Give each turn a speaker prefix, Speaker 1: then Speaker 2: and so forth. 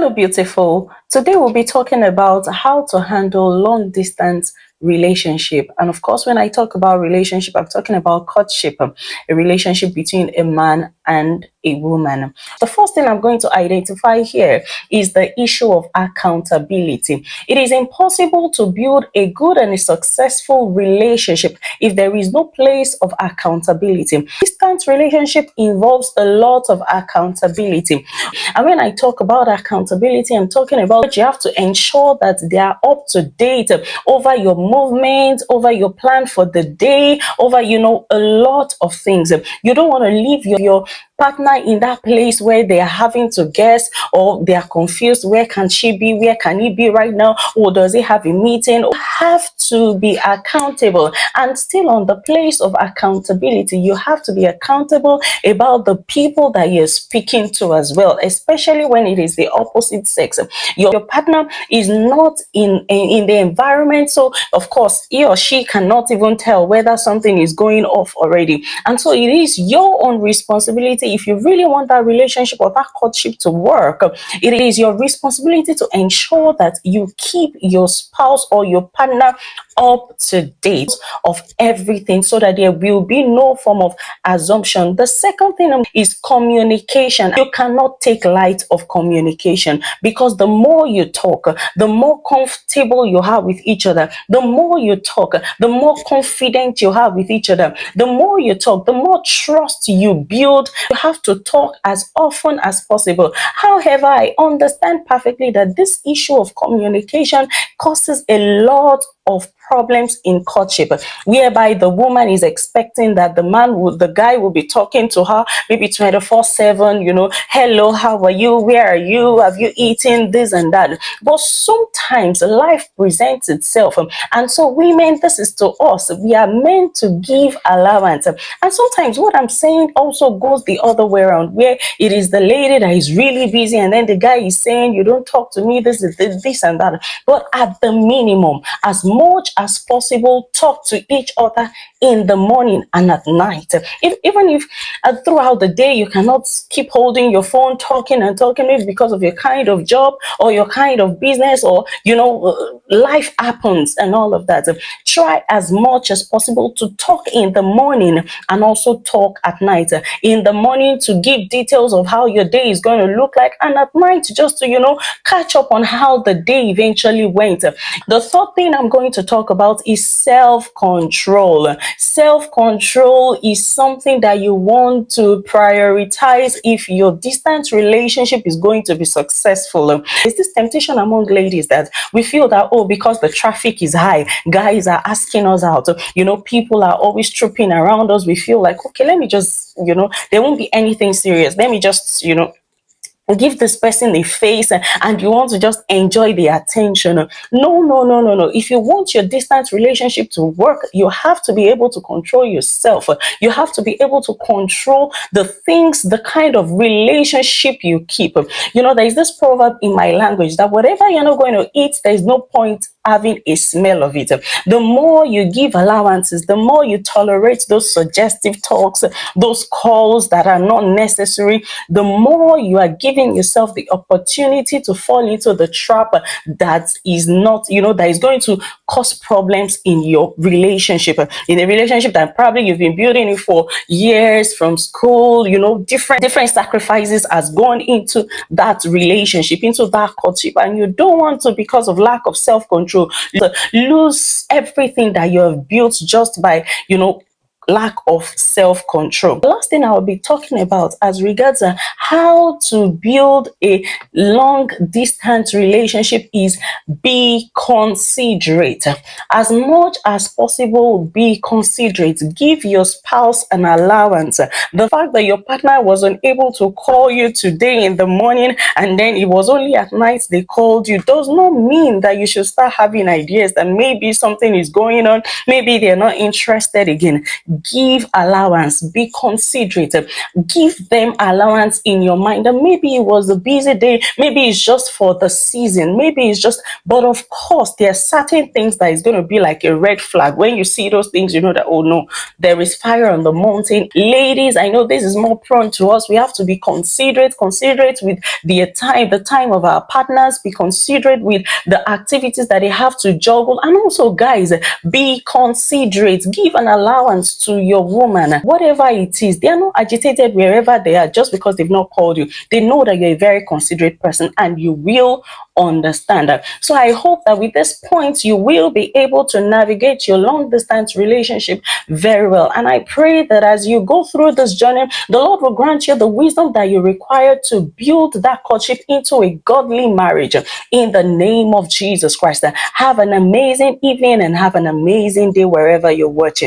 Speaker 1: Hello, beautiful. Today we'll be talking about how to handle long distance relationship. And of course, when I talk about relationship, I'm talking about courtship, a relationship between a man and a woman. The first thing I'm going to identify here is the issue of accountability. It is impossible to build a good and a successful relationship if there is no place of accountability. Distant relationship involves a lot of accountability. And when I talk about accountability, I'm talking about you have to ensure that they are up to date over your movement, over your plan for the day, over, a lot of things. You don't want to leave your partner in that place where they are having to guess, or they are confused. Where can she be? Where can he be right now? Or does he have a meeting? You have to be accountable. And still on the place of accountability, you have to be accountable about the people that you're speaking to as well, especially when it is the opposite sex. Your partner is not in the environment, so of course he or she cannot even tell whether something is going off already. And so it is your own responsibility. If you really want that relationship or that courtship to work, it is your responsibility to ensure that you keep your spouse or your partner up to date of everything, so that there will be no form of assumption. The second thing is communication. You cannot take light of communication, because the more you talk, the more comfortable you are with each other. The more you talk, the more confident you are with each other. The more you talk, the more trust you build. You have to talk as often as possible. However, I understand perfectly that this issue of communication causes a lot of problems in courtship, whereby the woman is expecting that the guy will be talking to her maybe 24/7, hello, how are you, where are you, have you eaten, this and that. But sometimes life presents itself, and so women, this is to us, we are meant to give allowance. And sometimes what I'm saying also goes the other way around, where it is the lady that is really busy, and then the guy is saying, you don't talk to me, this and that. But at the minimum, as much as possible, talk to each other in the morning and at night. Even if throughout the day you cannot keep holding your phone, talking and talking, maybe because of your kind of job or your kind of business, or life happens and all of that. Try as much as possible to talk in the morning and also talk at night. In the morning to give details of how your day is going to look like, and at night just to catch up on how the day eventually went. The third thing I'm going to talk about is self-control. Self-control is something that you want to prioritize if your distance relationship is going to be successful. There's this temptation among ladies that we feel that, because the traffic is high, guys are asking us out, people are always trooping around us, we feel like, okay, let me just, there won't be anything serious. Let me just, give this person a face, and you want to just enjoy the attention. No. If you want your distance relationship to work, you have to be able to control yourself. You have to be able to control the things, the kind of relationship you keep. There is this proverb in my language that whatever you're not going to eat, there is no point having a smell of it. The more you give allowances, the more you tolerate those suggestive talks, those calls that are not necessary, the more you are giving yourself the opportunity to fall into the trap that is not, that is going to cause problems in your relationship. In a relationship that probably you've been building it for years, from school, different sacrifices has gone into that relationship, into that courtship, and you don't want to, because of lack of self-control, lose everything that you have built just by lack of self-control. The last thing I will be talking about as regards how to build a long distance relationship is be considerate. As much as possible, be considerate. Give your spouse an allowance. The fact that your partner was unable to call you today in the morning, and then it was only at night they called you, does not mean that you should start having ideas that maybe something is going on, maybe they're not interested again. give allowance, be considerate, give them allowance in your mind. And maybe it was a busy day, maybe it's just for the season, maybe it's just, but of course, there are certain things that is going to be like a red flag. When you see those things, you know that, oh no, there is fire on the mountain. Ladies, I know this is more prone to us. We have to be considerate with the time of our partners, be considerate with the activities that they have to juggle. And also, guys, be considerate, give an allowance to your woman, whatever it is. They are not agitated wherever they are just because they've not called you. They know that you're a very considerate person and you will understand that. So I hope that with this point, you will be able to navigate your long distance relationship very well. And I pray that as you go through this journey, the Lord will grant you the wisdom that you require to build that courtship into a godly marriage in the name of Jesus Christ. Have an amazing evening and have an amazing day wherever you're watching.